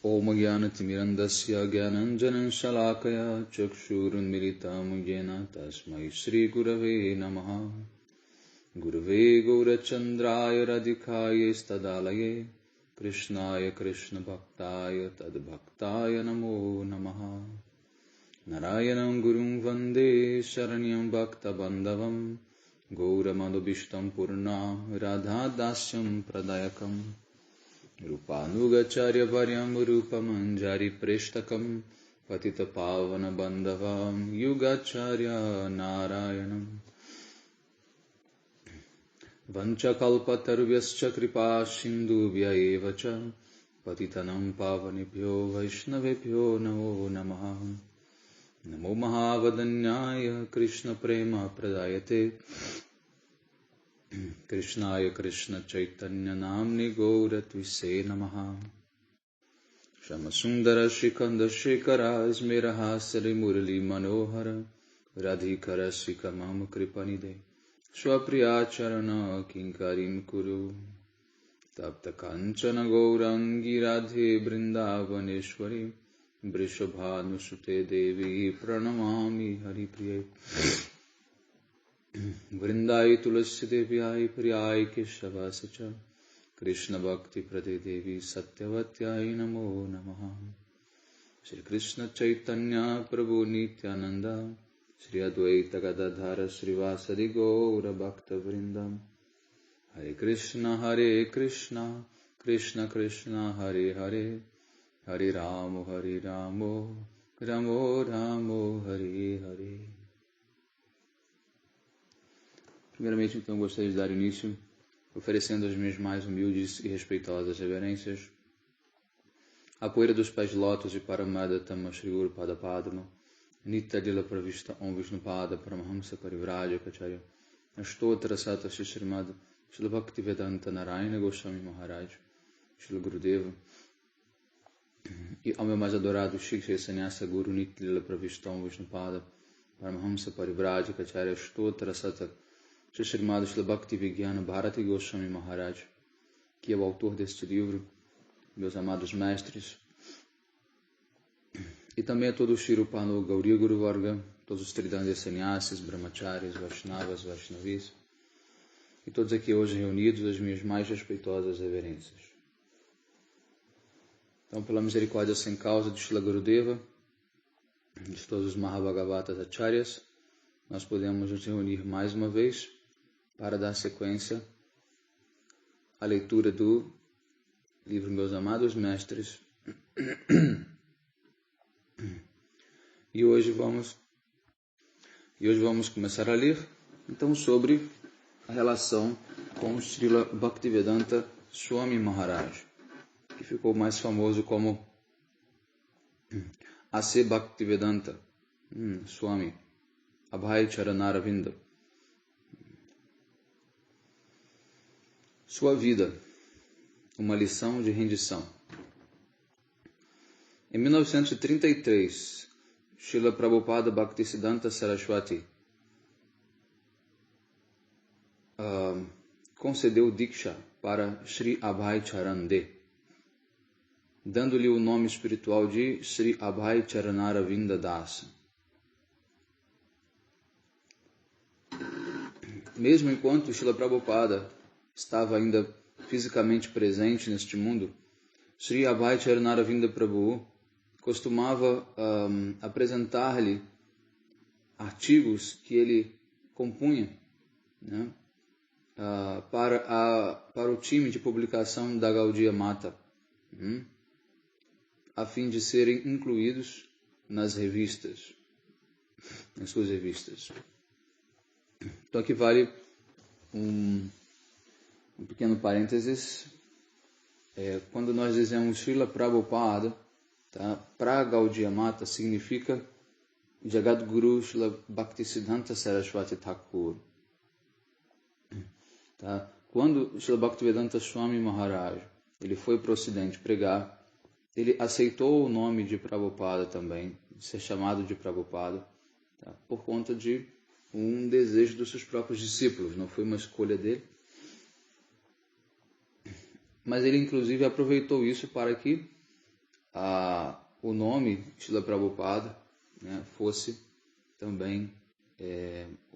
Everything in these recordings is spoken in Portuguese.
Om Gyanathmirandasya Gyananjanan Shalakaya Chakshurunmilitam Yena Tasmai Shri Gurave Namaha. Gurave Gaurachandraya Radhikaya Stadalaye Krishnaya Krishna Bhaktaya Tadbhaktaya Namo Namaha. Narayanam Gurum Vande Sharanyam Bhakta Bandhavam Gauramandobishtam Purnam Radha Dasyam Pradayakam Rupanugacharya Varyam Rupamanjari Preshtakam Patita Pavana Bandhavam Yugacharya Narayanam Vanchakalpatarvyascha Kripa Sindhubhya Evacha Patitanam Pavanebhyo Vaishnavebhyo Namo Namaha. Namo Mahavadanyaya Krishna Prema Pradayate Krishnaya Krishna Chaitanya Namni Gauratvise Namaha. Shamasundara Shikanda Shekara Smiraha Sari Murali Manohara Radhikara Sikamam Kripanide Swapriya Charana Kinkarim Kuru Tapta Kanchana Gaurangi Radhe Brindavaneshwari Vrishabhanusute Devi Pranamami Haripriye Vrindai Tulasi Devyai Priyai Keshavasicha Krishna Bhakti Prade Devi Satyavatyai Namo Namaha. Shri Krishna Chaitanya Prabhu Nityananda Shri Advaita Gadadhara Srivasadi Gaura Bhakta Vrindam Hare Krishna Krishna Krishna Hare Hare Hare Ramo Ramo Ramo Hare Hare. Primeiramente, então, gostaria de dar início oferecendo as minhas mais humildes e respeitosas reverências à poeira dos pés de lótus de Paramada Tama Shri Guru Pada Padma Nitya Lila Pravishta Om Vishnupada Paramahamsa Parivrajaka Acharya Ashtotra Sata Shrimad Shri Bhaktivedanta Narayana Goswami Maharaj Shri Gurudeva e ao meu mais adorado Shri Sannyasa Guru Nitya Lila Pravishta Om Vishnupada Paramahamsa Parivrajaka Acharya Ashtotra Sata Shrimad Shri Bhaktivedanta Bharati Goswami Maharaj, que é o autor deste livro, meus amados mestres, e também a todo o Shirupano Gauriya Guru Varga, todos os Tridandya Sannyasis, Brahmacharis, Vaishnavas, Vaishnavis, e todos aqui hoje reunidos, as minhas mais respeitosas reverências. Então, pela misericórdia sem causa de Srila Gurudeva, de todos os Mahabhagavatas Acharyas, nós podemos nos reunir mais uma vez para dar sequência à leitura do livro Meus Amados Mestres. E hoje vamos começar a ler, então, sobre a relação com Srila Bhaktivedanta Swami Maharaj, que ficou mais famoso como A.C. Bhaktivedanta Swami Abhay Charanaravinda. Sua vida, uma lição de rendição. Em 1933, Srila Prabhupada Bhaktisiddhanta Saraswati concedeu Diksha para Sri Abhay Charande, dando-lhe o nome espiritual de Sri Abhay Charanaravinda Dasa. Mesmo enquanto Srila Prabhupada estava ainda fisicamente presente neste mundo, Sri Abhay Charanaravinda Prabhu costumava apresentar-lhe artigos que ele compunha, né, para o time de publicação da Gaudiya Mata, a fim de serem incluídos nas suas revistas. Então aqui vale um pequeno parênteses. Quando nós dizemos Srila Prabhupada, tá, para Gaudiya Mata significa Jagadguru Srila Bhaktisiddhanta Saraswati Thakur. Tá? Quando Srila Bhaktivedanta Swami Maharaj ele foi para o Ocidente pregar, ele aceitou o nome de Prabhupada também, de ser chamado de Prabhupada, tá, por conta de um desejo dos seus próprios discípulos, não foi uma escolha dele. Mas ele inclusive aproveitou isso para que o nome Srila Prabhupada, né, fosse também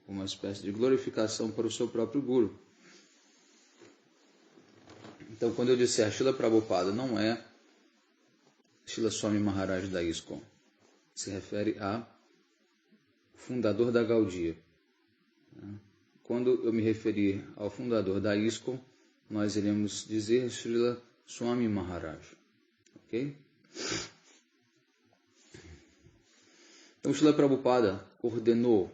uma espécie de glorificação para o seu próprio Guru. Então, quando eu disser Srila Prabhupada, não é Srila Swami Maharaj da ISKCON, se refere a fundador da Gaudiya. Quando eu me referir ao fundador da ISKCON, nós iremos dizer Srila Swami Maharaj. Ok? Então, Srila Prabhupada ordenou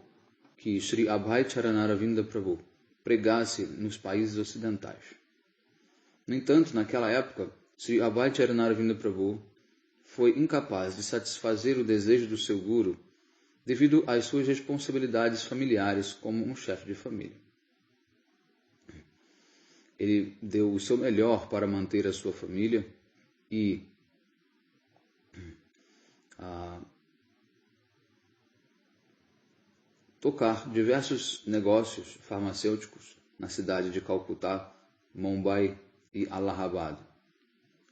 que Sri Abhay Charanaravinda Prabhu pregasse nos países ocidentais. No entanto, naquela época, Sri Abhay Charanaravinda Prabhu foi incapaz de satisfazer o desejo do seu guru devido às suas responsabilidades familiares como um chefe de família. Ele deu o seu melhor para manter a sua família e tocar diversos negócios farmacêuticos na cidade de Calcutá, Mumbai e Allahabad.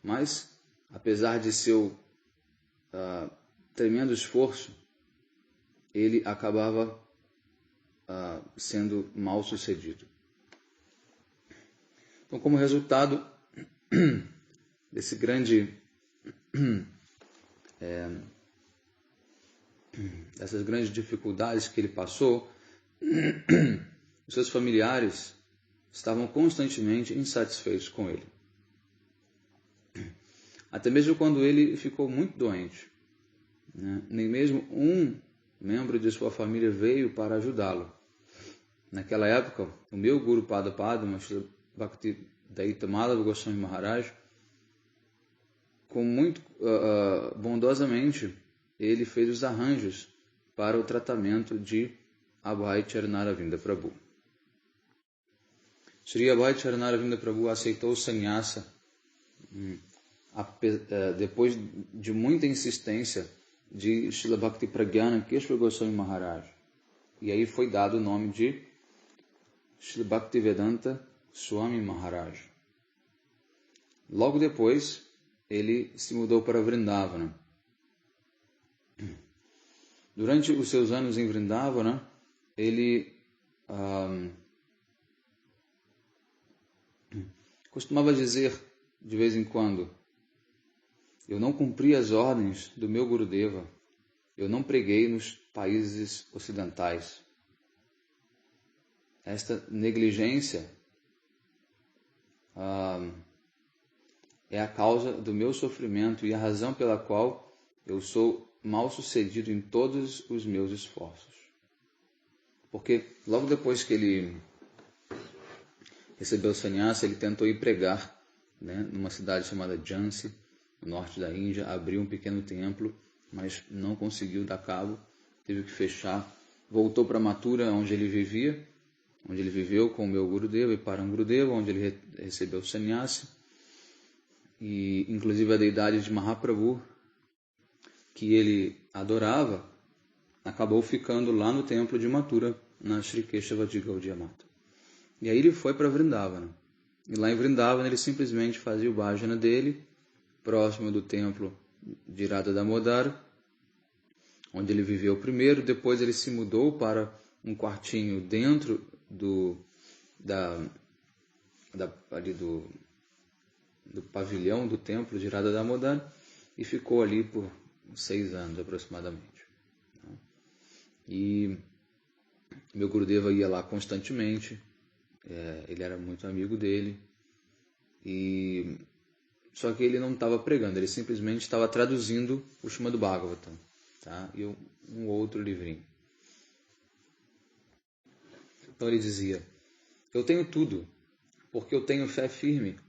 Mas, apesar de seu tremendo esforço, ele acabava sendo mal sucedido. Então, como resultado desse dessas grandes dificuldades que ele passou, os seus familiares estavam constantemente insatisfeitos com ele. Até mesmo quando ele ficou muito doente, né? Nem mesmo um membro de sua família veio para ajudá-lo. Naquela época, o meu Guru Pada Padma, Bhaktivedanta Madhava Goswami Maharaj, com muito bondosamente, ele fez os arranjos para o tratamento de Abhay Charanaravinda Prabhu. Sri Abhay Charanaravinda Prabhu aceitou o sannyasa depois de muita insistência de Srila Bhakti Pragyana Keshava Goswami Maharaj. E aí foi dado o nome de Srila Bhaktivedanta Swami Maharaj. Logo depois, ele se mudou para Vrindavana. Durante os seus anos em Vrindavana, ele costumava dizer de vez em quando: eu não cumpri as ordens do meu Gurudeva, eu não preguei nos países ocidentais. Esta negligência é a causa do meu sofrimento e a razão pela qual eu sou mal sucedido em todos os meus esforços. Porque logo depois que ele recebeu o sannyasa, ele tentou ir pregar, né, numa cidade chamada Jhansi, no norte da Índia, abriu um pequeno templo, mas não conseguiu dar cabo, teve que fechar. Voltou para Mathura, onde ele viveu com o meu Gurudeva e Parangurudeva, onde ele recebeu o sannyasa. E inclusive a deidade de Mahaprabhu, que ele adorava, acabou ficando lá no templo de Mathura, na Sri Keshava de Gaudiya Mata. E aí ele foi para Vrindavana. E lá em Vrindavana ele simplesmente fazia o bhajana dele, próximo do templo de Radha Damodara, onde ele viveu primeiro. Depois ele se mudou para um quartinho dentro do pavilhão do templo de Radha Damodara e ficou ali por 6 anos aproximadamente. E meu Gurudeva ia lá constantemente, ele era muito amigo dele, só que ele não estava pregando, ele simplesmente estava traduzindo o Srimad Bhagavatam, tá? E um outro livrinho. Então ele dizia: eu tenho tudo, porque eu tenho fé firme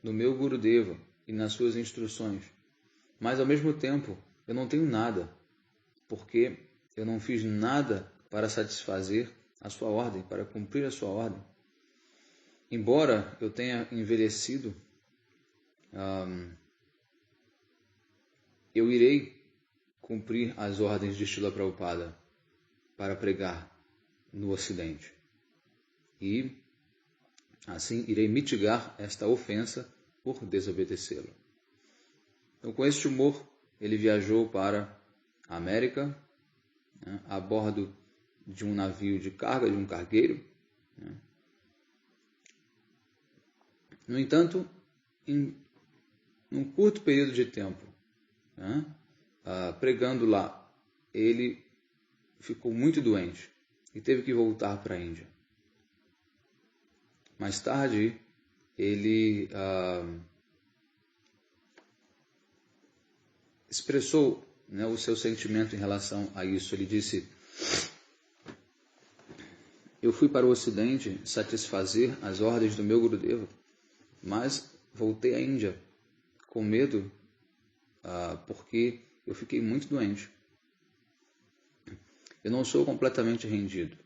no meu Gurudeva e nas suas instruções, mas ao mesmo tempo eu não tenho nada, porque eu não fiz nada para satisfazer a sua ordem, para cumprir a sua ordem. Embora eu tenha envelhecido, eu irei cumprir as ordens de Srila Prabhupada para pregar no Ocidente. E assim irei mitigar esta ofensa por desobedecê-lo. Então, com esse humor, ele viajou para a América, né, a bordo de um navio de carga, de um cargueiro. Né. No entanto, em um curto período de tempo, né, pregando lá, ele ficou muito doente e teve que voltar para a Índia. Mais tarde, ele expressou, né, o seu sentimento em relação a isso. Ele disse: eu fui para o Ocidente satisfazer as ordens do meu Gurudeva, mas voltei à Índia com medo porque eu fiquei muito doente. Eu não sou completamente rendido.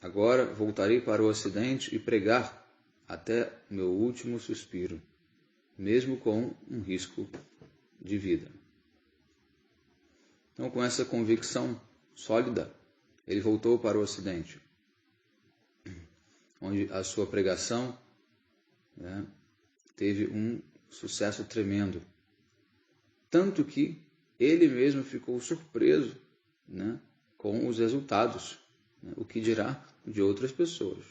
Agora voltarei para o Ocidente e pregar até o meu último suspiro, mesmo com um risco de vida. Então, com essa convicção sólida, ele voltou para o Ocidente, onde a sua pregação, né, teve um sucesso tremendo. Tanto que ele mesmo ficou surpreso, né, com os resultados, né, o que dirá de outras pessoas.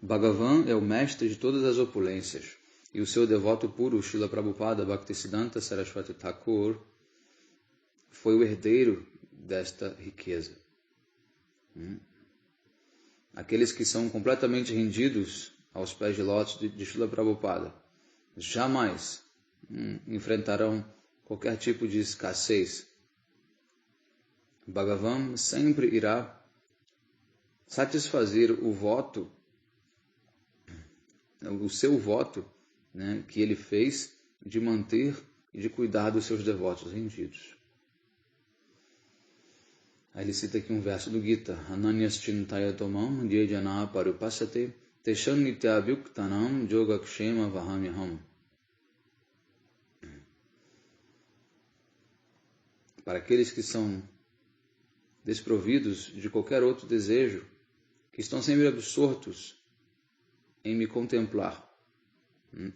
Bhagavan é o mestre de todas as opulências, e o seu devoto puro, Srila Prabhupada Bhaktisiddhanta Saraswati Thakur, foi o herdeiro desta riqueza. Aqueles que são completamente rendidos aos pés de lótus de Srila Prabhupada jamais enfrentarão qualquer tipo de escassez. Bhagavan sempre irá satisfazer o voto, o seu voto, né, que ele fez de manter e de cuidar dos seus devotos rendidos. Aí ele cita aqui um verso do Gita: Ananyas chintaya tomam jejana parupasate teshan nityabhyuktanam yogakshema vahamyaham. Para aqueles que são desprovidos de qualquer outro desejo, que estão sempre absortos em me contemplar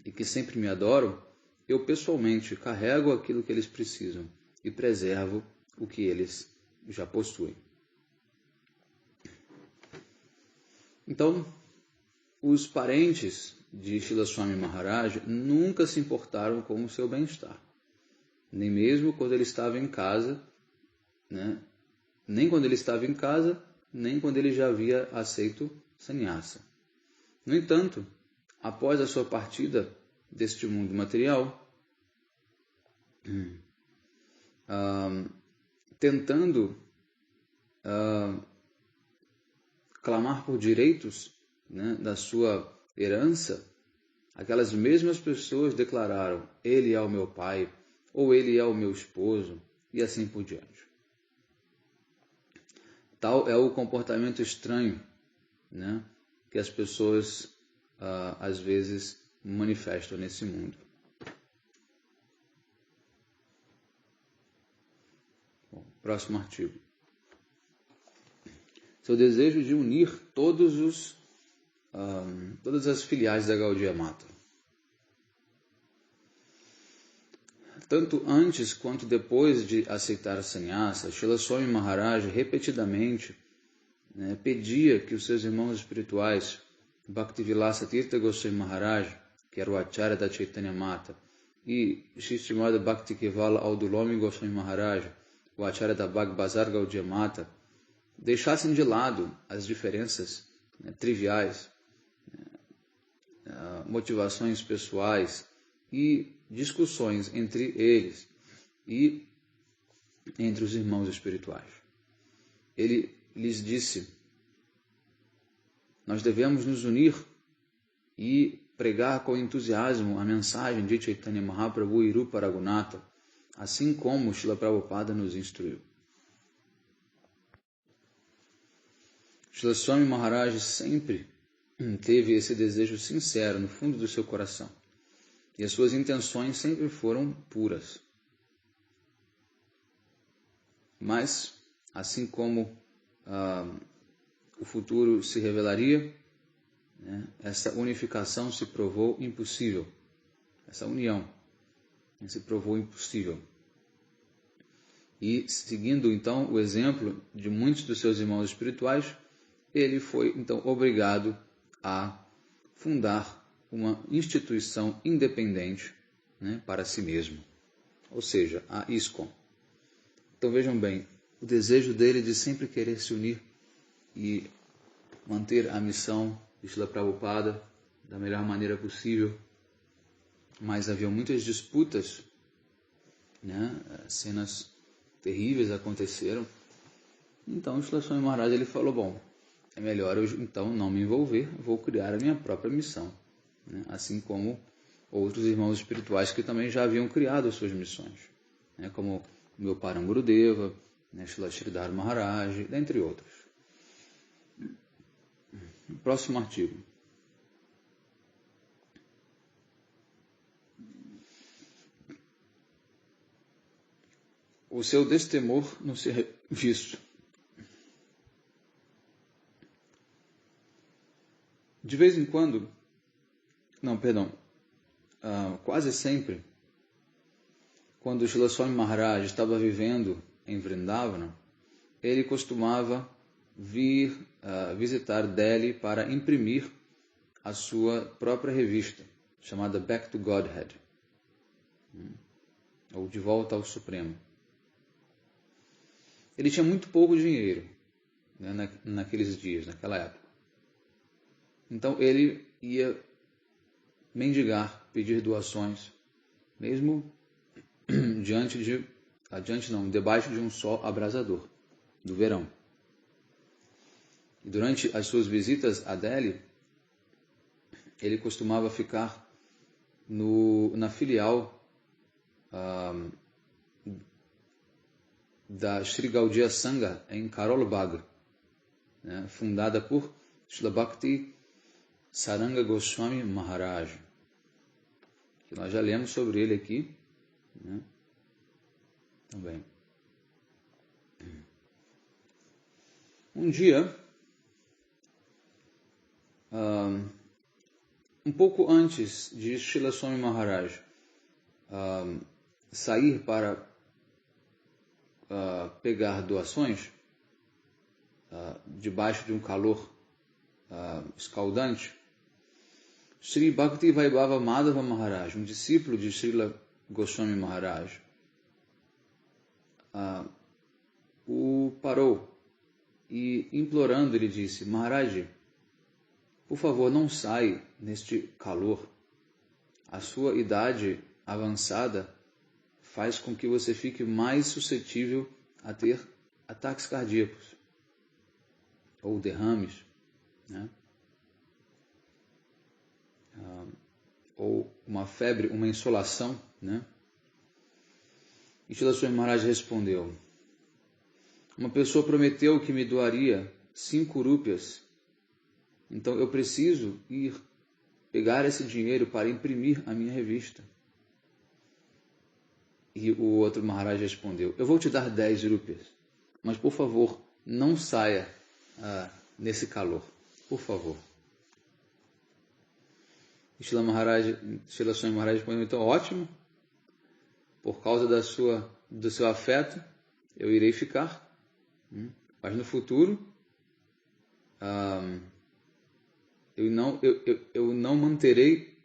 e que sempre me adoram, eu pessoalmente carrego aquilo que eles precisam e preservo o que eles já possuem. Então, os parentes de Srila Swami Maharaj nunca se importaram com o seu bem-estar, nem mesmo quando ele estava em casa, né? Nem quando ele estava em casa, nem quando ele já havia aceito sannyasa. No entanto, após a sua partida deste mundo material, tentando clamar por direitos, né, da sua herança, aquelas mesmas pessoas declararam: ele é o meu pai, ou ele é o meu esposo, e assim por diante. Tal é o comportamento estranho, né, que as pessoas às vezes manifestam nesse mundo. Bom, próximo artigo. Seu desejo de unir todas as filiais da Gaudiya Mata. Tanto antes quanto depois de aceitar a sannyasa, Srila Swami Maharaj repetidamente, né, pedia que os seus irmãos espirituais, Bhaktivilasa Tirtha Goswami Maharaj, que era o acharya da Chaitanya Mata, e Shri Srimad Bhakti Kevala Audulomi Goswami Maharaj, o acharya da Bhag Bazar Gaudiya Mata, deixassem de lado as diferenças, né, triviais, motivações pessoais e discussões entre eles e entre os irmãos espirituais. Ele lhes disse: nós devemos nos unir e pregar com entusiasmo a mensagem de Chaitanya Mahaprabhu e Rupa Raghunatha, assim como Srila Prabhupada nos instruiu. Srila Swami Maharaj sempre teve esse desejo sincero no fundo do seu coração, e as suas intenções sempre foram puras. Mas, assim como o futuro se revelaria, né, essa unificação se provou impossível. Essa união se provou impossível. E, seguindo, então, o exemplo de muitos dos seus irmãos espirituais, ele foi, então, obrigado a fundar uma instituição independente, né, para si mesmo, ou seja, a ISKCON. Então, vejam bem, o desejo dele de sempre querer se unir e manter a missão de Srila Prabhupada da melhor maneira possível, mas havia muitas disputas, né, cenas terríveis aconteceram. Então o Srila Swami Maharaj ele falou, bom, é melhor eu então não me envolver, vou criar a minha própria missão, né? Assim como outros irmãos espirituais que também já haviam criado as suas missões, né? Como o meu Param Gurudeva, né? Srila Sridhar Maharaj, dentre outros. Próximo artigo. O seu destemor no serviço. De vez em quando, quase sempre, quando Srila Swami Maharaj estava vivendo em Vrindavana, ele costumava vir visitar Delhi para imprimir a sua própria revista, chamada Back to Godhead, ou De Volta ao Supremo. Ele tinha muito pouco dinheiro, né, naqueles dias, naquela época. Então ele ia mendigar, pedir doações, mesmo debaixo de um sol abrasador do verão. E durante as suas visitas a Delhi, ele costumava ficar na filial da Sri Gaudiya Sangha em Karol Bagh, né, fundada por Srila Bhakti Saranga Goswami Maharaj, que nós já lemos sobre ele aqui, né, também. Um dia, um pouco antes de Srila Swami Maharaj sair para pegar doações, debaixo de um calor escaldante, Sri Bhakti Vaibhava Madhava Maharaj, um discípulo de Srila Goswami Maharaj, o parou e, implorando, ele disse: Maharaj, por favor, não sai neste calor. A sua idade avançada faz com que você fique mais suscetível a ter ataques cardíacos ou derrames, né? Ou uma febre, uma insolação, né? E Srila Swami Maharaj respondeu: uma pessoa prometeu que me doaria 5 rúpias, então eu preciso ir pegar esse dinheiro para imprimir a minha revista. E o outro Maharaj respondeu: eu vou te dar 10 rúpias, mas por favor, não saia nesse calor, por favor. E Srila Swami Maharaj respondeu: então, ótimo, por causa do seu afeto, eu irei ficar, mas no futuro eu não manterei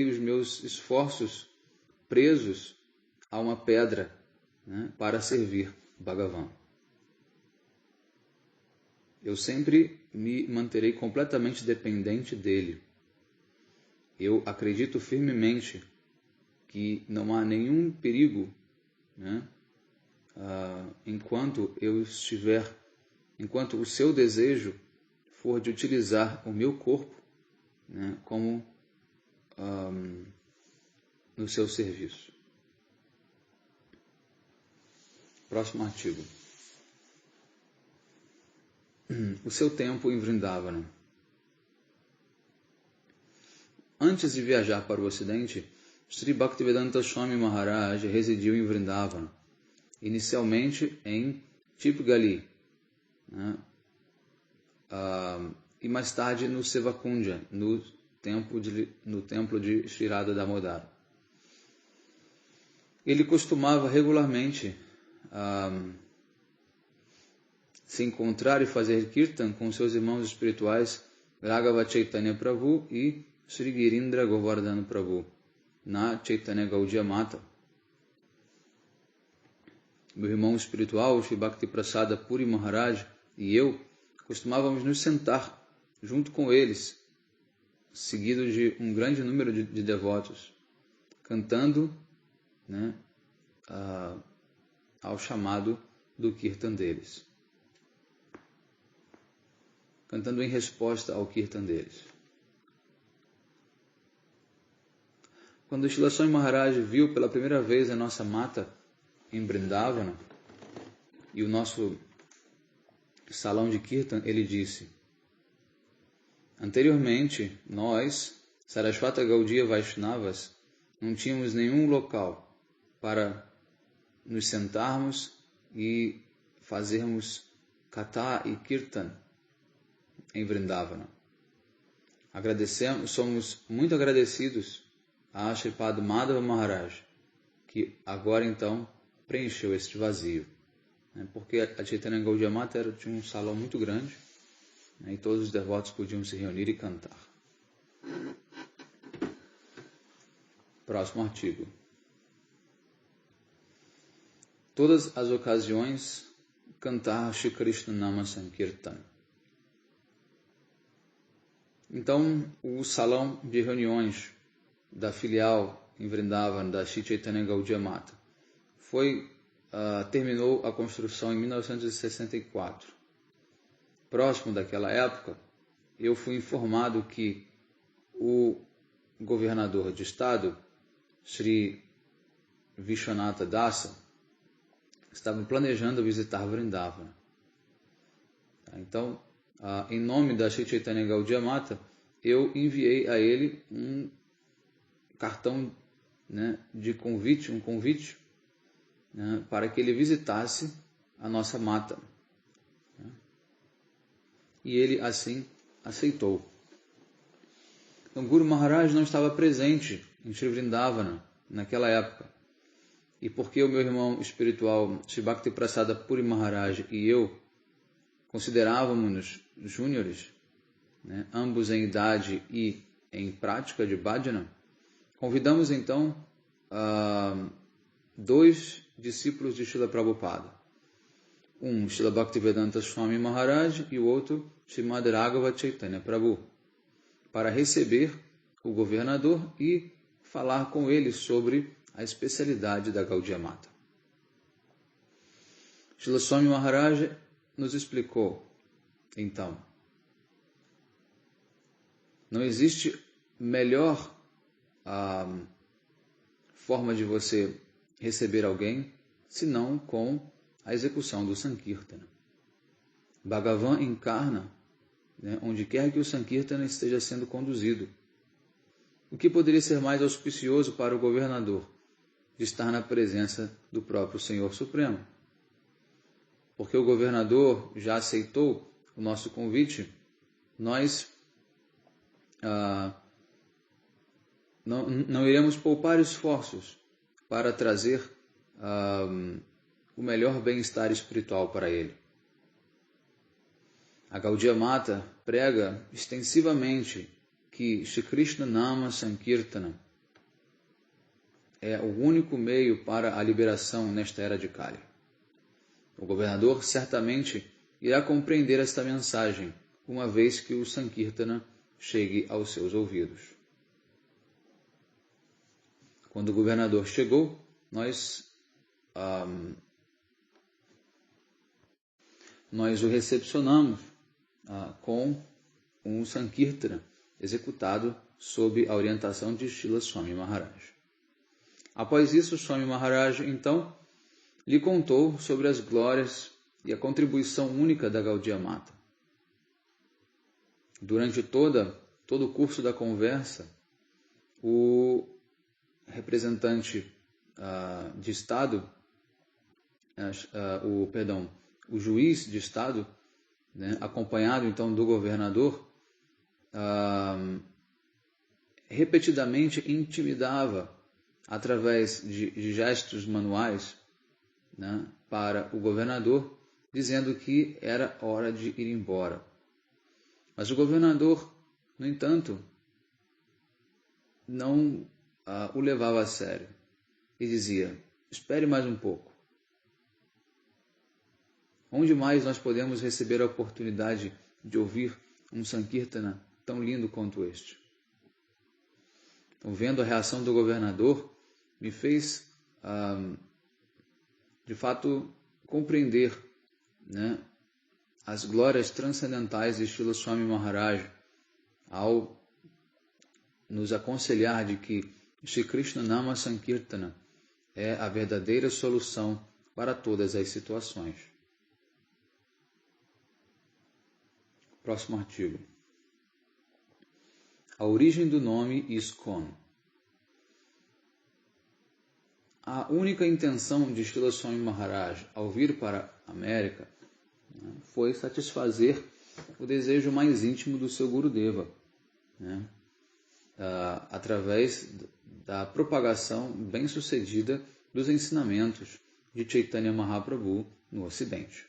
os meus esforços presos a uma pedra, né, para servir Bhagavan. Eu sempre me manterei completamente dependente dele. Eu acredito firmemente que não há nenhum perigo, né, enquanto o seu desejo for de utilizar o meu corpo, né, como no seu serviço. Próximo artigo. O seu tempo em Vrindavana. Antes de viajar para o Ocidente, Sri Bhaktivedanta Swami Maharaj residiu em Vrindavana, inicialmente em Tipgali, né? E mais tarde no Sevakundja, no templo de Sri Radha Damodara. Ele costumava regularmente se encontrar e fazer kirtan com seus irmãos espirituais Raghava Chaitanya Prabhu e Sri Girindra Govardhana Prabhu na Chaitanya Gaudiya Mata. Meu irmão espiritual, Shri Bhakti Prasada Puri Maharaj e eu costumávamos nos sentar junto com eles, seguido de um grande número de devotos, cantando, né, ao chamado do kirtan deles, cantando em resposta ao kirtan deles. Quando Srila Swami Maharaj viu pela primeira vez a nossa mata em Vrindavana e o nosso salão de kirtan, ele disse: anteriormente, nós, Sarasvata Gaudiya Vaishnavas, não tínhamos nenhum local para nos sentarmos e fazermos Katha e Kirtan em Vrindavana. Somos muito agradecidos a Shripad Madhava Maharaj, que agora então preencheu este vazio. Porque a Chaitanya Gaudiya Mata tinha um salão muito grande, e todos os devotos podiam se reunir e cantar. Próximo artigo. Todas as ocasiões, cantar Shri Krishna Nama Sankirtan. Então, o salão de reuniões da filial em Vrindavan, da Shri Chaitanya Gaudiya Mata, terminou a construção em 1964. Próximo daquela época, eu fui informado que o governador de estado, Sri Vishwanatha Dasa, estava planejando visitar Vrindavana. Então, em nome da Shri Chaitanya Gaudiya Mata, eu enviei a ele um cartão, né, de convite, né, para que ele visitasse a nossa mata. E ele assim aceitou. Então, Guru Maharaj não estava presente em Sri Vrindavana naquela época. E porque o meu irmão espiritual, Shri Bhakti Prasada Puri Maharaj, e eu considerávamos-nos júniores, né, ambos em idade e em prática de bhajana, convidamos então dois discípulos de Srila Prabhupada. Um, Srila Bhaktivedanta Swami Maharaj, e o outro, Srimad Raghava Chaitanya Prabhu, para receber o governador e falar com ele sobre a especialidade da Gaudiya Mata. Srila Swami Maharaj nos explicou, então, não existe melhor forma de você receber alguém senão com a execução do Sankirtana. Bhagavan encarna, né, onde quer que o Sankirtana esteja sendo conduzido. O que poderia ser mais auspicioso para o governador de estar na presença do próprio Senhor Supremo? Porque o governador já aceitou o nosso convite, nós não iremos poupar esforços para trazer o melhor bem-estar espiritual para ele. A Gaudiya Mata prega extensivamente que Shri Krishna Nama Sankirtana é o único meio para a liberação nesta era de Kali. O governador certamente irá compreender esta mensagem, uma vez que o Sankirtana chegue aos seus ouvidos. Quando o governador chegou, nós o recepcionamos com um Sankirtana executado sob a orientação de Srila Swami Maharaj. Após isso, Swami Maharaj, então, lhe contou sobre as glórias e a contribuição única da Gaudiya Mata. Durante todo o curso da conversa, o representante de Estado, o juiz de estado, né, acompanhado então do governador, repetidamente intimidava através de gestos manuais, né, para o governador, dizendo que era hora de ir embora. Mas o governador, no entanto, não o levava a sério e dizia: espere mais um pouco. Onde mais nós podemos receber a oportunidade de ouvir um Sankirtana tão lindo quanto este? Então, vendo a reação do governador, me fez, de fato, compreender, né, as glórias transcendentais de Srila Swami Maharaj ao nos aconselhar de que Shri Krishna Nama Sankirtana é a verdadeira solução para todas as situações. Próximo artigo. A origem do nome ISKCON. A única intenção de Srila Swami Maharaj ao vir para a América, né, foi satisfazer o desejo mais íntimo do seu Gurudeva, né, através da propagação bem-sucedida dos ensinamentos de Chaitanya Mahaprabhu no Ocidente.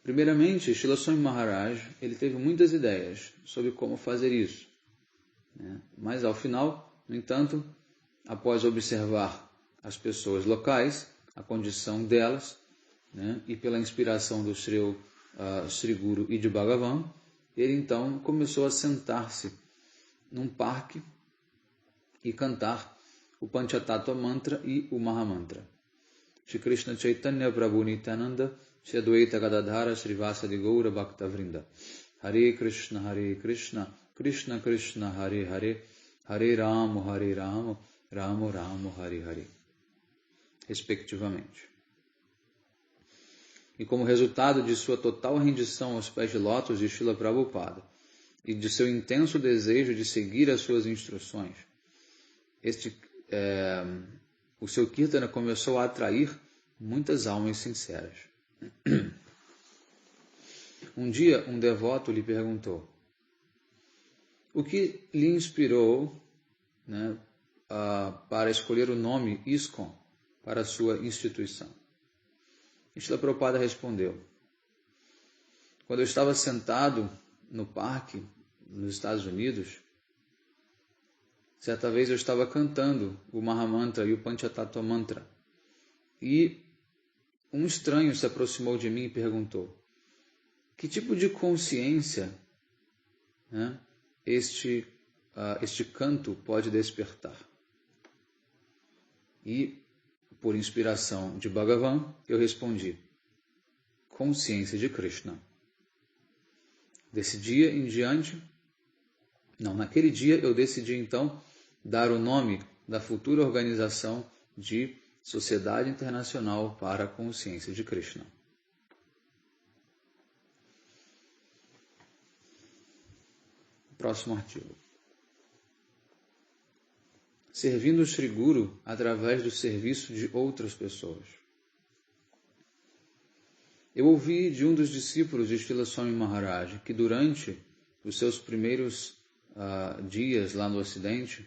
Primeiramente, Srila Swami Maharaj ele teve muitas ideias sobre como fazer isso, né? Mas ao final, no entanto, após observar as pessoas locais, a condição delas, né, e pela inspiração do Sri Guru e de Bhagavan, ele então começou a sentar-se num parque e cantar o Panchatattva Mantra e o Mahamantra. Shri Krishna Chaitanya Prabhu Nityananda Shri Advaita Gadadhara Srivasadi Gaura Bhakta Vrinda Hare Krishna Krishna Krishna Hare Hare Hare Rama Rama Rama Hare Hare, respectivamente. E como resultado de sua total rendição aos pés de lótus de Srila Prabhupada e de seu intenso desejo de seguir as suas instruções, o seu Kirtana começou a atrair muitas almas sinceras. Um dia, um devoto lhe perguntou: o que lhe inspirou, né, para escolher o nome ISKCON para a sua instituição? Srila Prabhupada respondeu: quando eu estava sentado no parque nos Estados Unidos, certa vez eu estava cantando o Mahamantra e o Panchatattva Mantra, e um estranho se aproximou de mim e perguntou: que tipo de consciência, né, este canto pode despertar? E, por inspiração de Bhagavan, eu respondi: consciência de Krishna. Naquele dia eu decidi então dar o nome da futura organização de Sociedade Internacional para a Consciência de Krishna. Próximo artigo. Servindo o Sri Guru através do serviço de outras pessoas. Eu ouvi de um dos discípulos de Srila Swami Maharaj que durante os seus primeiros dias lá no Ocidente,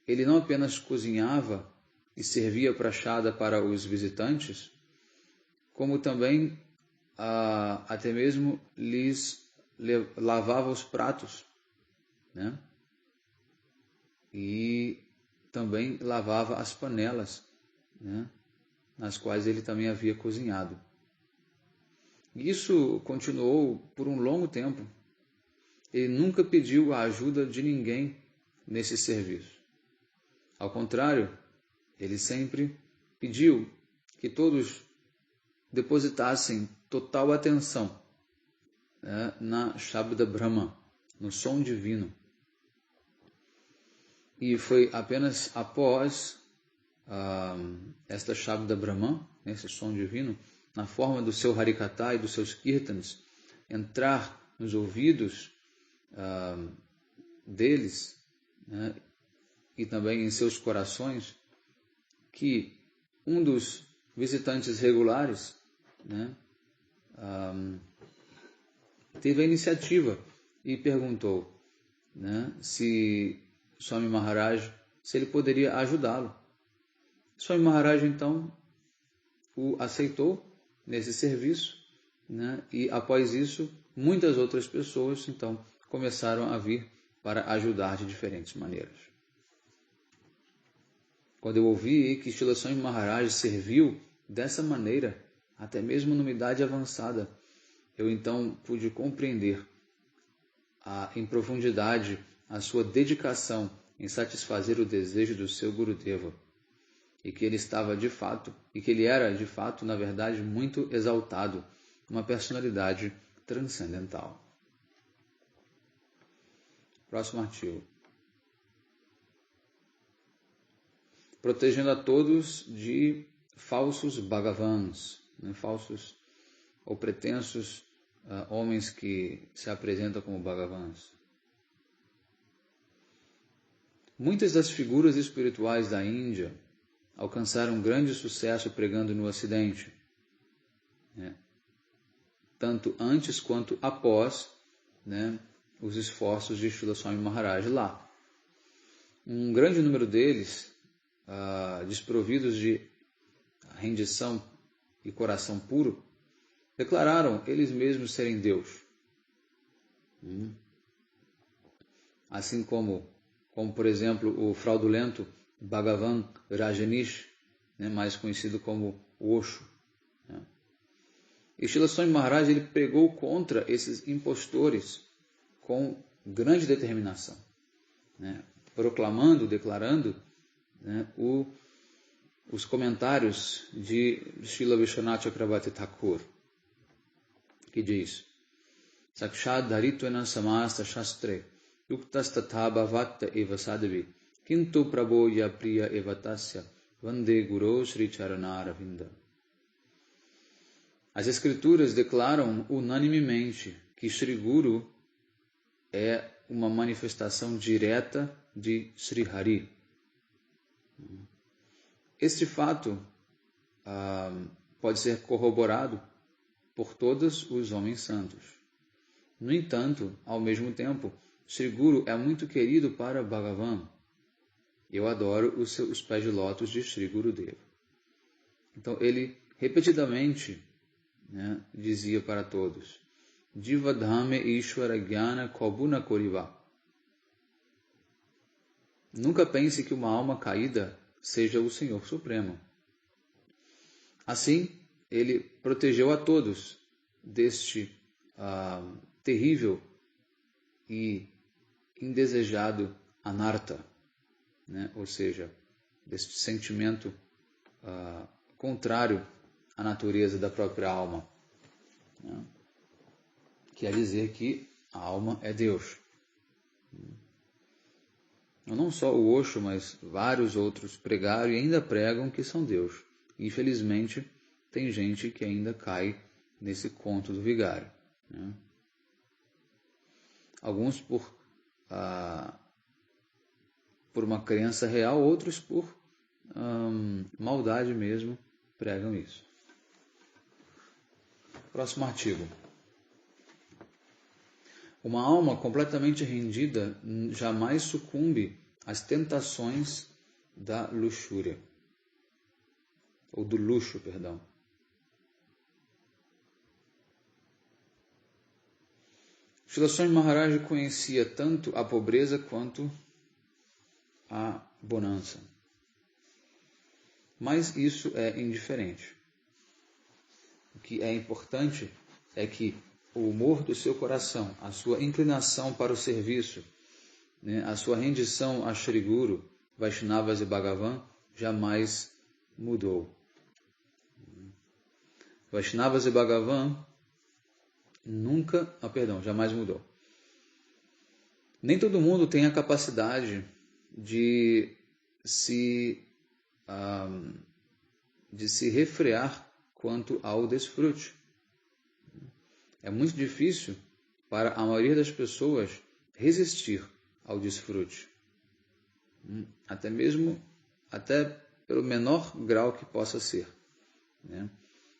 ele não apenas cozinhava e servia prashada para os visitantes, como também até mesmo lhes lavava os pratos, né? E também lavava as panelas, né, nas quais ele também havia cozinhado. Isso continuou por um longo tempo. Ele nunca pediu a ajuda de ninguém nesse serviço. Ao contrário, ele sempre pediu que todos depositassem total atenção, né, na Shabda Brahma, no som divino. E foi apenas após esta Shabda Brahma, esse som divino, na forma do seu Harikatha e dos seus Kirtans, entrar nos ouvidos deles, né, e também em seus corações, que um dos visitantes regulares, né, teve a iniciativa e perguntou, né, se Swami Maharaj, se ele poderia ajudá-lo. Swami Maharaj, então, o aceitou nesse serviço, né, e após isso, muitas outras pessoas, então, começaram a vir para ajudar de diferentes maneiras. Quando eu ouvi que Srila Swami Maharaj serviu dessa maneira, até mesmo numa idade avançada, eu então pude compreender em profundidade a sua dedicação em satisfazer o desejo do seu Gurudeva, e que ele estava de fato, e que ele era de fato, na verdade, muito exaltado, uma personalidade transcendental. Próximo artigo. Protegendo a todos de falsos bhagavans, né, falsos ou pretensos homens que se apresentam como bhagavans. Muitas das figuras espirituais da Índia alcançaram grande sucesso pregando no Ocidente, né, tanto antes quanto após, né, os esforços de Srila Swami Maharaj lá. Um grande número deles, desprovidos de rendição e coração puro, declararam eles mesmos serem Deus. Assim como por exemplo, o fraudulento Bhagavan Rajanish, né, mais conhecido como Osho. Né. E Srila Swami Maharaj ele pregou contra esses impostores com grande determinação, né, proclamando, declarando, né, os comentários de Srila Vishwanath Chakravarti Thakur, que diz: Sakshad Dharitvena Samasta Shastre Yuktas Tatha Bhavatta Eva Sadhavi Kintu Prabho Yapriya Evatasya Vande Guru Sri Charanaravinda. As Escrituras declaram unanimemente que Sri Guru é uma manifestação direta de Sri Hari. Este fato pode ser corroborado por todos os homens santos. No entanto, ao mesmo tempo, Sri Guru é muito querido para Bhagavan. Eu adoro os pés de lótus de Sri Gurudeva. Então ele repetidamente, né, dizia para todos: Jivadhame Ishvara Jnana Kobuna Koriva. Nunca pense que uma alma caída seja o Senhor Supremo. Assim, ele protegeu a todos deste terrível e indesejado anarta, né? Ou seja, deste sentimento contrário à natureza da própria alma, né? Quer dizer que a alma é Deus. Não só o Osho, mas vários outros pregaram e ainda pregam que são Deus. Infelizmente, tem gente que ainda cai nesse conto do vigário, né? Alguns por uma crença real, outros por maldade mesmo, pregam isso. Próximo artigo. Uma alma completamente rendida jamais sucumbe às tentações da luxúria. Ou do luxo, perdão. Srila Swami Maharaj conhecia tanto a pobreza quanto a bonança. Mas isso é indiferente. O que é importante é que o humor do seu coração, a sua inclinação para o serviço, né, a sua rendição a Shri Guru, Vaishnavas e Bhagavan jamais mudou. Vaishnavas e Bhagavan jamais mudou. Nem todo mundo tem a capacidade de se refrear quanto ao desfrute. É muito difícil para a maioria das pessoas resistir ao desfrute. Até pelo menor grau que possa ser. né?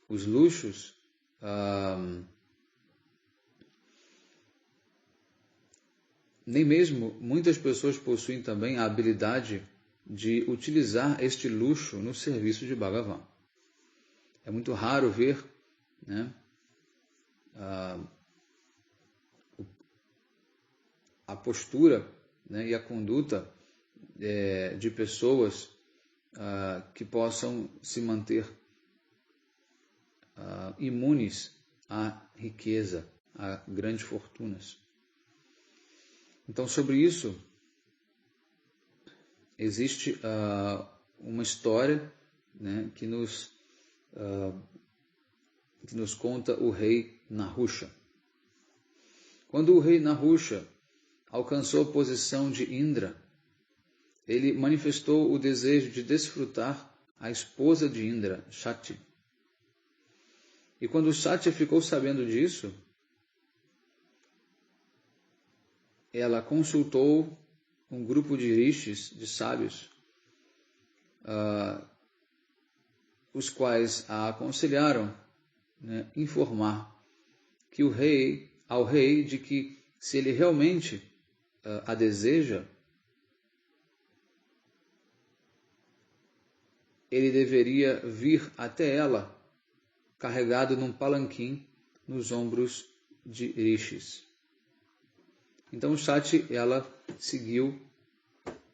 Os luxos nem mesmo muitas pessoas possuem também a habilidade de utilizar este luxo no serviço de Bhagavan. É muito raro ver, né, a postura, né, e a conduta de pessoas que possam se manter imunes à riqueza, a grandes fortunas. Então, sobre isso, existe uma história, né, que nos conta o rei Nahusha. Quando o rei Nahusha alcançou a posição de Indra, ele manifestou o desejo de desfrutar a esposa de Indra, Shati. E quando Shati ficou sabendo disso, ela consultou um grupo de rishis, de sábios, os quais a aconselharam, né, informar que ao rei de que, se ele realmente a deseja, ele deveria vir até ela carregado num palanquim nos ombros de rishis. Então Shati, ela seguiu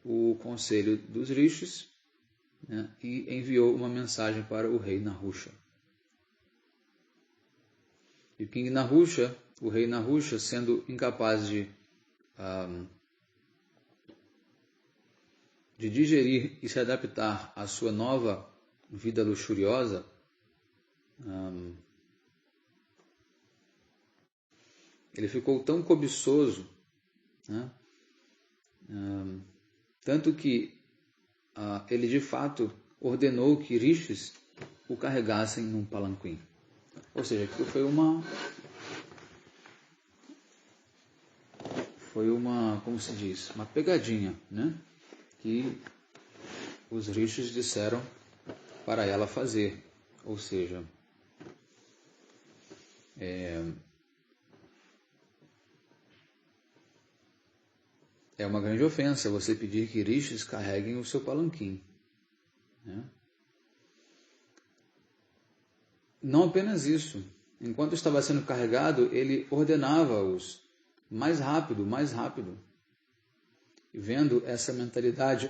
o conselho dos rishis, né, e enviou uma mensagem para o rei Nahusha. E o rei Nahusha, sendo incapaz de digerir e se adaptar à sua nova vida luxuriosa, ele ficou tão cobiçoso, né, tanto que ele de fato ordenou que rishis o carregassem num palanquim. Ou seja, aquilo foi uma, como se diz, uma pegadinha, né, que os rishis disseram para ela fazer. Ou seja, é uma grande ofensa você pedir que rishis carreguem o seu palanquim, né? Não apenas isso. Enquanto estava sendo carregado, ele ordenava-os mais rápido, mais rápido. E vendo essa mentalidade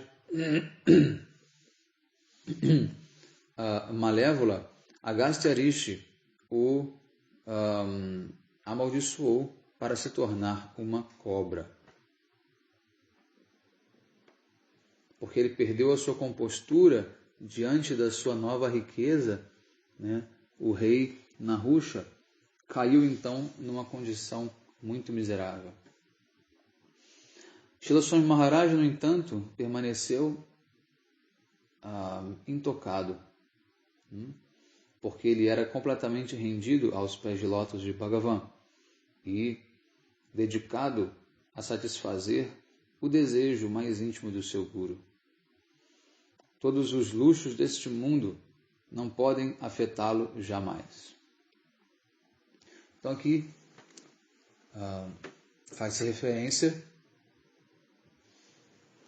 malévola, Agastya Rishi o amaldiçoou para se tornar uma cobra. Porque ele perdeu a sua compostura diante da sua nova riqueza, né? O rei Nahusha caiu então numa condição muito miserável. Srila Swami Maharaj, no entanto, permaneceu intocado, porque ele era completamente rendido aos pés de lótus de Bhagavan e dedicado a satisfazer o desejo mais íntimo do seu Guru. Todos os luxos deste mundo não podem afetá-lo jamais. Então aqui faz-se referência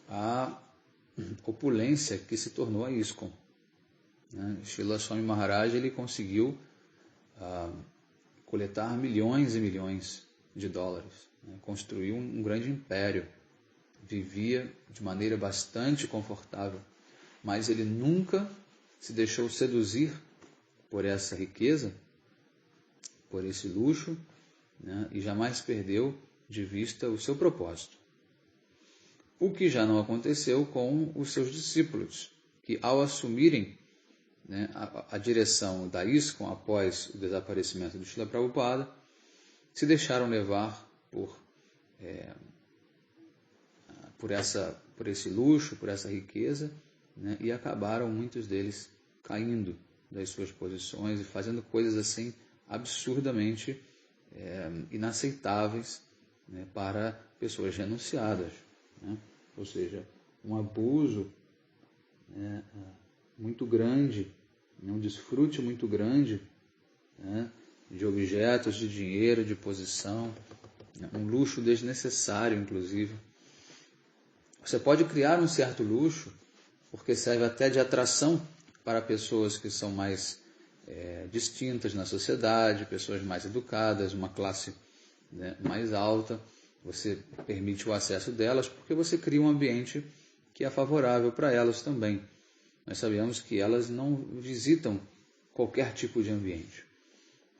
à opulência que se tornou a ISKCON. Srila Swami Maharaj, ele conseguiu coletar milhões e milhões de dólares, né? Construiu um grande império, vivia de maneira bastante confortável, mas ele nunca se deixou seduzir por essa riqueza, por esse luxo, né? E jamais perdeu de vista o seu propósito. O que já não aconteceu com os seus discípulos, que ao assumirem, né, a direção da ISKCON após o desaparecimento do Srila Prabhupada, se deixaram levar por esse luxo, por essa riqueza, né, e acabaram muitos deles caindo das suas posições e fazendo coisas assim absurdamente inaceitáveis, né, para pessoas renunciadas, né? Ou seja, um abuso, né, muito grande, um desfrute muito grande, né, de objetos, de dinheiro, de posição, um luxo desnecessário, inclusive. Você pode criar um certo luxo, porque serve até de atração para pessoas que são mais distintas na sociedade, pessoas mais educadas, uma classe, né, mais alta. Você permite o acesso delas porque você cria um ambiente que é favorável para elas também. Nós sabemos que elas não visitam qualquer tipo de ambiente.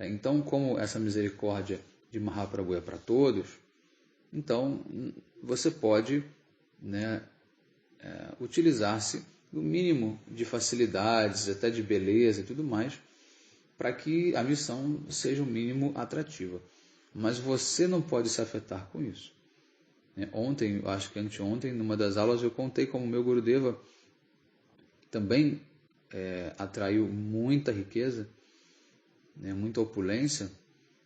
Então, como essa misericórdia de Mahaprabhu é para todos, então você pode, né, utilizar-se do mínimo de facilidades, até de beleza e tudo mais, para que a missão seja o mínimo atrativa. Mas você não pode se afetar com isso. Ontem, acho que anteontem, numa das aulas, eu contei como meu Gurudeva também atraiu muita riqueza, né, muita opulência,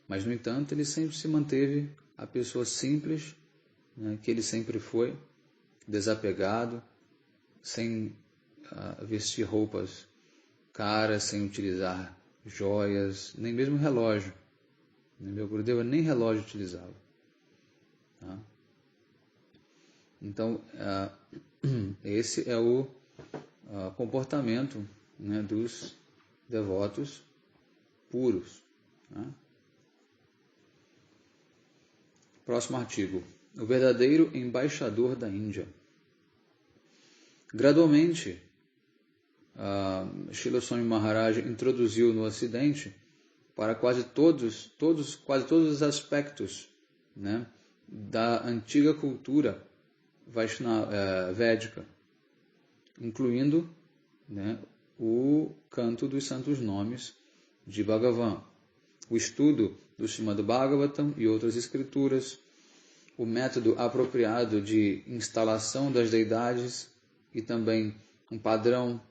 mas, no entanto, ele sempre se manteve a pessoa simples, né, que ele sempre foi, desapegado, sem vestir roupas caras, sem utilizar joias, nem mesmo relógio. Meu Gurudeva nem relógio utilizava. Tá? Então, esse é o comportamento, né, dos devotos puros. Tá? Próximo artigo. O verdadeiro embaixador da Índia. Gradualmente, Srila Swami Maharaj introduziu no Ocidente para quase todos os aspectos, né, da antiga cultura védica, incluindo, né, o canto dos santos nomes de Bhagavan, o estudo do Srimad Bhagavatam e outras escrituras, o método apropriado de instalação das deidades e também um padrão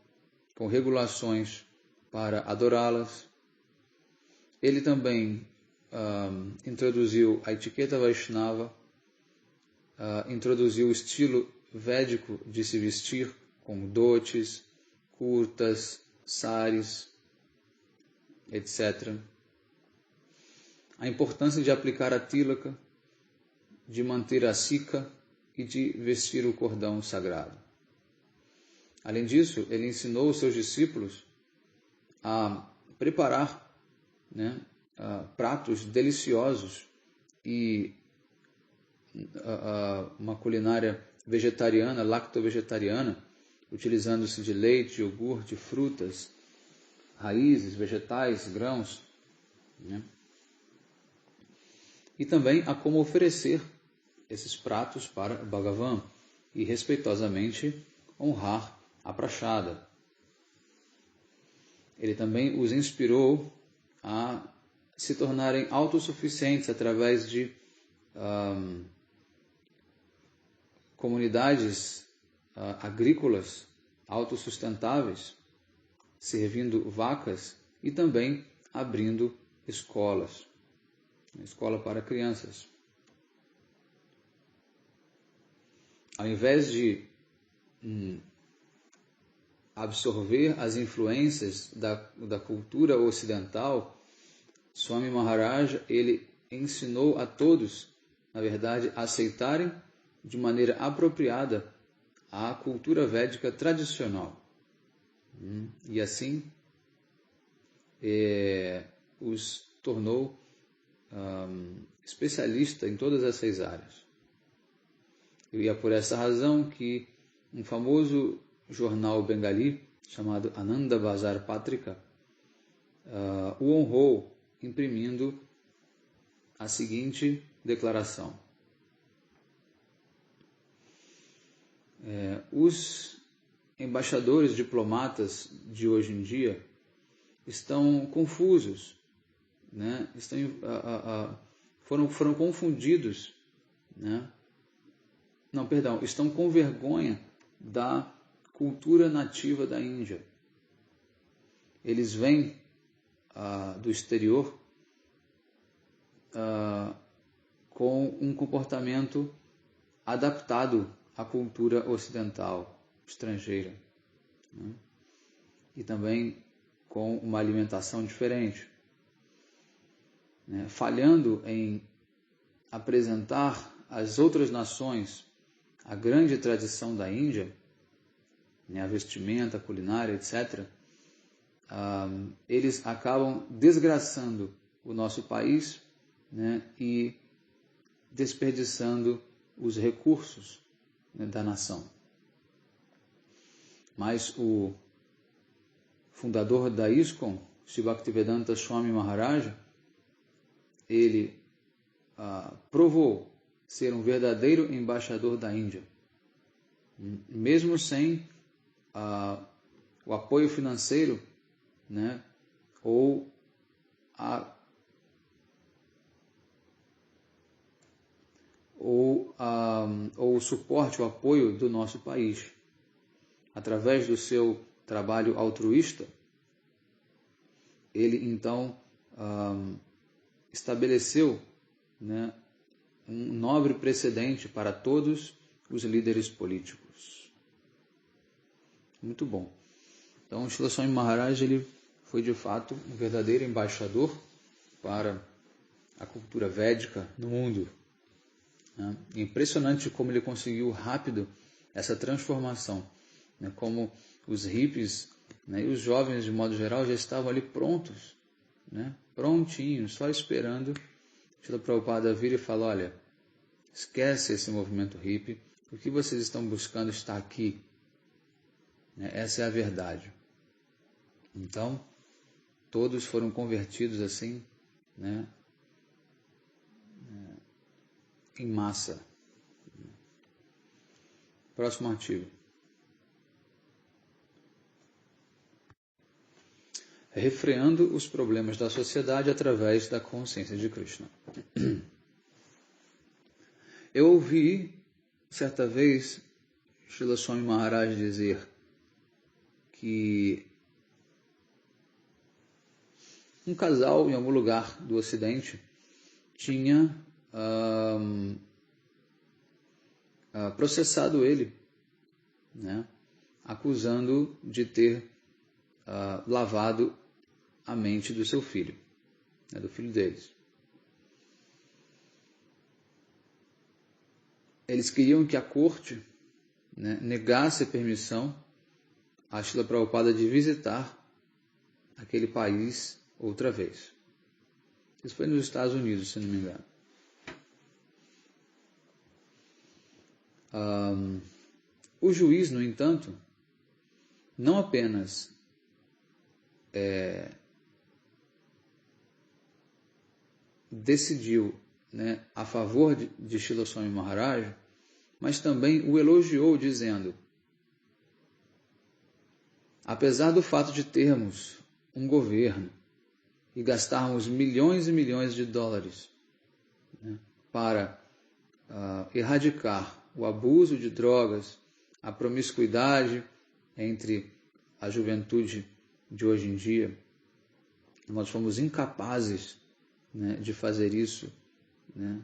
com regulações para adorá-las. Ele também introduziu a etiqueta Vaishnava, introduziu o estilo védico de se vestir, como dhotis, kurtas, saris, etc. A importância de aplicar a tilaka, de manter a sika e de vestir o cordão sagrado. Além disso, ele ensinou os seus discípulos a preparar, né, pratos deliciosos e uma culinária vegetariana, lacto-vegetariana, utilizando-se de leite, iogurte, frutas, raízes, vegetais, grãos, né? E também a como oferecer esses pratos para Bhagavan e respeitosamente honrar a prachada. Ele também os inspirou a se tornarem autossuficientes através de comunidades agrícolas autossustentáveis, servindo vacas e também abrindo escolas, escola para crianças. Ao invés de absorver as influências da cultura ocidental, Swami Maharaj, ele ensinou a todos, na verdade, a aceitarem de maneira apropriada a cultura védica tradicional. E assim os tornou especialista em todas essas áreas. E é por essa razão que um famoso jornal bengali chamado Ananda Bazar Patrika o honrou imprimindo a seguinte declaração: os embaixadores diplomatas de hoje em dia estão confusos, né? Foram confundidos, né? Estão com vergonha da cultura nativa da Índia. Eles vêm do exterior com um comportamento adaptado à cultura ocidental, estrangeira, né? E também com uma alimentação diferente, né? Falhando em apresentar às outras nações a grande tradição da Índia, né? A vestimenta, a culinária, etc., eles acabam desgraçando o nosso país, né? E desperdiçando os recursos, né, da nação. Mas o fundador da ISKCON, Sri Bhaktivedanta Swami Maharaj, ele provou ser um verdadeiro embaixador da Índia, mesmo sem o apoio financeiro, né, ou o suporte, o apoio do nosso país. Através do seu trabalho altruísta, ele então estabeleceu, né, um nobre precedente para todos os líderes políticos. Muito bom. Então, Srila Swami Maharaj, ele foi de fato um verdadeiro embaixador para a cultura védica no mundo. É impressionante como ele conseguiu rápido essa transformação, né? Como os hippies, né, e os jovens de modo geral já estavam ali prontos, né, prontinhos, só esperando Srila Prabhupada vir e falar: olha, esquece esse movimento hippie, o que vocês estão buscando está aqui, né? Essa é a verdade. Então, todos foram convertidos assim, né, em massa. Próximo artigo. Refreando os problemas da sociedade através da consciência de Krishna. Eu ouvi, certa vez, Srila Swami Maharaj dizer que um casal em algum lugar do Ocidente tinha processado ele, né, acusando de ter lavado a mente do seu filho, né, do filho deles. Eles queriam que a corte, né, negasse permissão a Srila Prabhupada de visitar aquele país outra vez. Isso foi nos Estados Unidos, se não me engano. O juiz, no entanto, não apenas decidiu, né, a favor de Srila Swami Maharaj, mas também o elogiou, dizendo: apesar do fato de termos um governo e gastarmos milhões e milhões de dólares, né, para erradicar o abuso de drogas, a promiscuidade entre a juventude de hoje em dia, nós fomos incapazes, né, de fazer isso, né?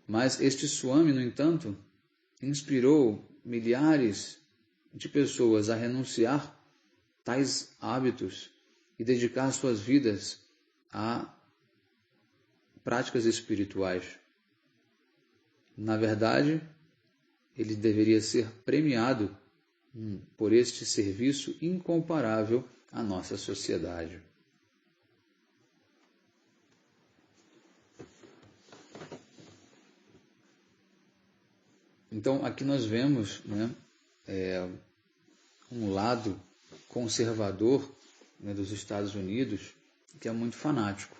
Mas este Swami, no entanto, inspirou milhares de pessoas a renunciar tais hábitos e dedicar suas vidas a práticas espirituais. Na verdade, ele deveria ser premiado por este serviço incomparável à nossa sociedade. Então, aqui nós vemos, né, um lado conservador, né, dos Estados Unidos, que é muito fanático,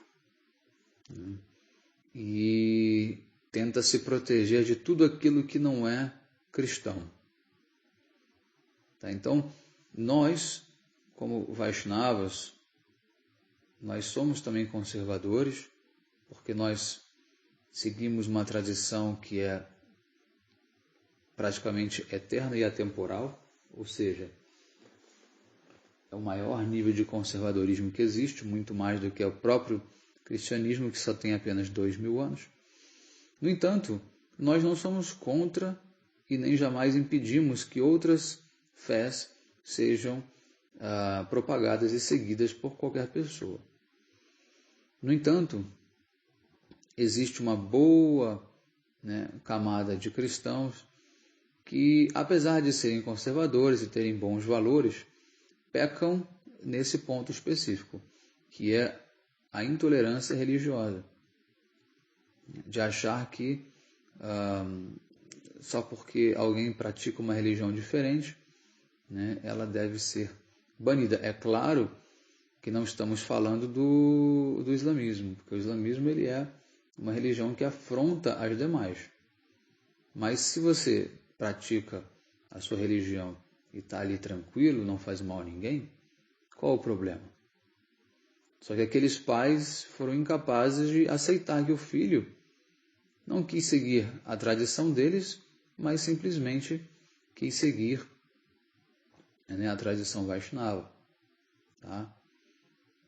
né, e tenta se proteger de tudo aquilo que não é cristão. Tá? Então, nós, como Vaishnavas, nós somos também conservadores, porque nós seguimos uma tradição que é praticamente eterna e atemporal, ou seja, é o maior nível de conservadorismo que existe, muito mais do que o próprio cristianismo, que só tem apenas 2000 anos. No entanto, nós não somos contra e nem jamais impedimos que outras fés sejam propagadas e seguidas por qualquer pessoa. No entanto, existe uma boa camada de cristãos que, apesar de serem conservadores e terem bons valores, pecam nesse ponto específico, que é a intolerância religiosa, de achar que só porque alguém pratica uma religião diferente, ela deve ser banida. É claro que não estamos falando do islamismo, porque o islamismo ele é uma religião que afronta as demais. Mas se você pratica a sua religião e está ali tranquilo, não faz mal a ninguém, qual o problema? Só que aqueles pais foram incapazes de aceitar que o filho não quis seguir a tradição deles, mas simplesmente quis seguir a tradição Vaishnava. Tá?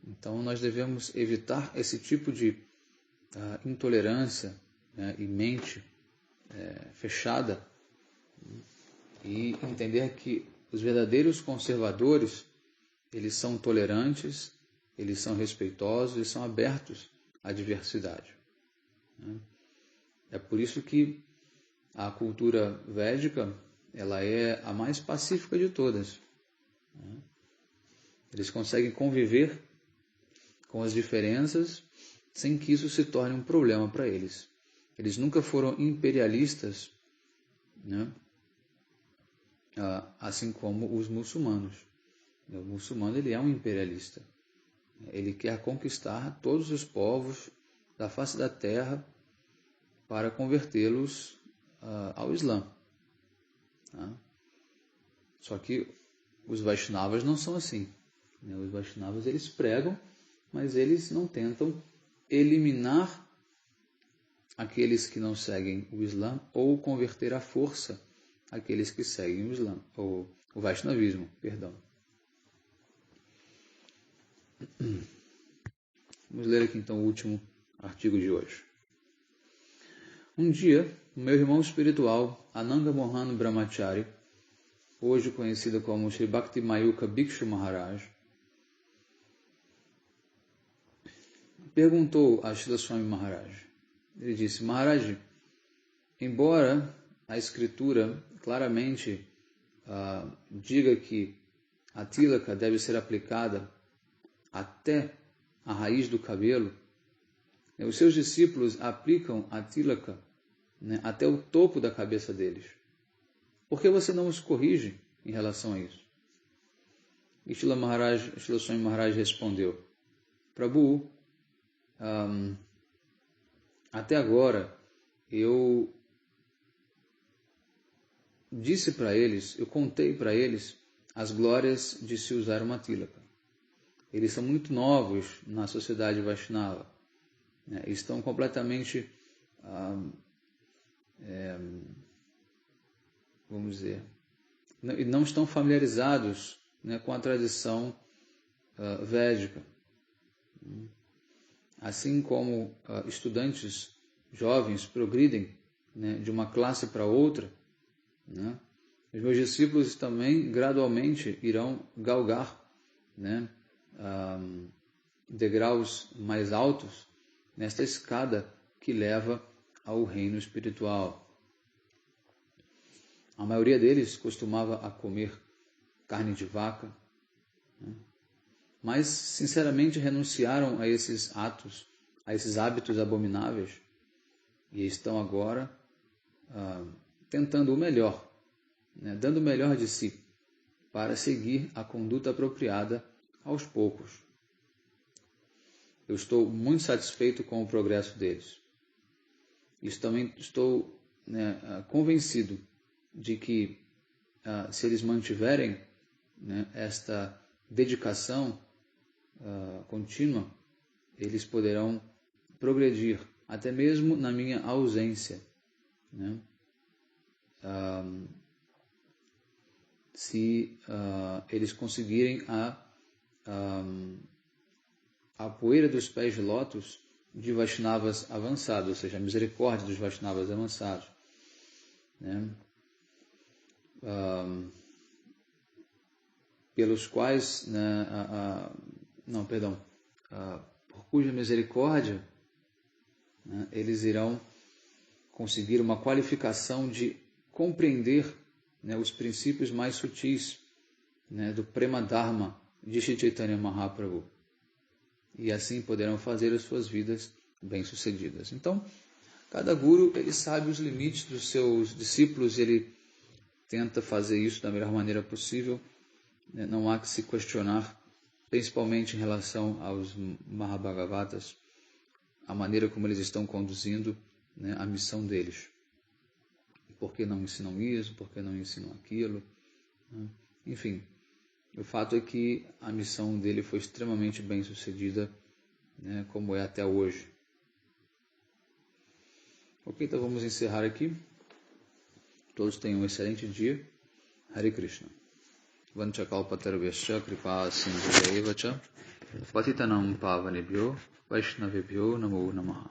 Então nós devemos evitar esse tipo de intolerância e mente fechada e entender que os verdadeiros conservadores, eles são tolerantes, eles são respeitosos e são abertos à diversidade. É por isso que a cultura védica ela é a mais pacífica de todas. Eles conseguem conviver com as diferenças sem que isso se torne um problema para eles. Eles nunca foram imperialistas, assim como os muçulmanos. O muçulmano ele é um imperialista. Ele quer conquistar todos os povos da face da terra para convertê-los ao Islã. Só que os Vaishnavas não são assim. Os Vaishnavas eles pregam, mas eles não tentam eliminar aqueles que não seguem o Islã ou converter à força aqueles que seguem o Islã, ou o Vaishnavismo, perdão. Vamos ler aqui então o último artigo de hoje. Um dia, o meu irmão espiritual, Ananda Mohan Brahmachari, hoje conhecido como Sri Bhakti Mayuka Bhikshu Maharaj, perguntou a Srila Swami Maharaj. Ele disse: Maharaj, embora a escritura claramente diga que a tilaka deve ser aplicada até a raiz do cabelo, os seus discípulos aplicam a tilaka até o topo da cabeça deles. Por que você não os corrige em relação a isso? E Srila Swami Maharaj respondeu: Prabhu, até agora eu disse para eles, eu contei para eles as glórias de se usar uma tilaka. Eles são muito novos na sociedade Vaishnava, estão completamente, vamos dizer, não estão familiarizados com a tradição védica. Assim como estudantes jovens progridem de uma classe para outra, os meus discípulos também gradualmente irão galgar degraus mais altos nesta escada que leva ao reino espiritual. A maioria deles costumava a comer carne de vaca, mas sinceramente renunciaram a esses atos, a esses hábitos abomináveis e estão agora tentando o melhor, dando o melhor de si para seguir a conduta apropriada aos poucos. Eu estou muito satisfeito com o progresso deles. Também estou convencido de que se eles mantiverem esta dedicação contínua, eles poderão progredir, até mesmo na minha ausência. Se eles conseguirem a poeira dos pés de lótus de Vaishnavas avançados, ou seja, a misericórdia dos Vaishnavas avançados. pelos quais, né, por cuja misericórdia, né, eles irão conseguir uma qualificação de compreender, né, os princípios mais sutis, né, do Prema Dharma de Shri Chaitanya Mahaprabhu. E assim poderão fazer as suas vidas bem-sucedidas. Então, cada guru ele sabe os limites dos seus discípulos, ele tenta fazer isso da melhor maneira possível. Não há que se questionar, principalmente em relação aos Mahabhagavatas, a maneira como eles estão conduzindo, né, a missão deles. Por que não ensinam isso? Por que não ensinam aquilo? Enfim, o fato é que a missão dele foi extremamente bem sucedida, né, como é até hoje. Ok, então vamos encerrar aqui. Todos tenham um excelente dia. Hare Krishna. Vanchakalpatarvyascha kripa sindhuvaiva cha patitanam pavanebhyo vaishnavebhyo namo namaha.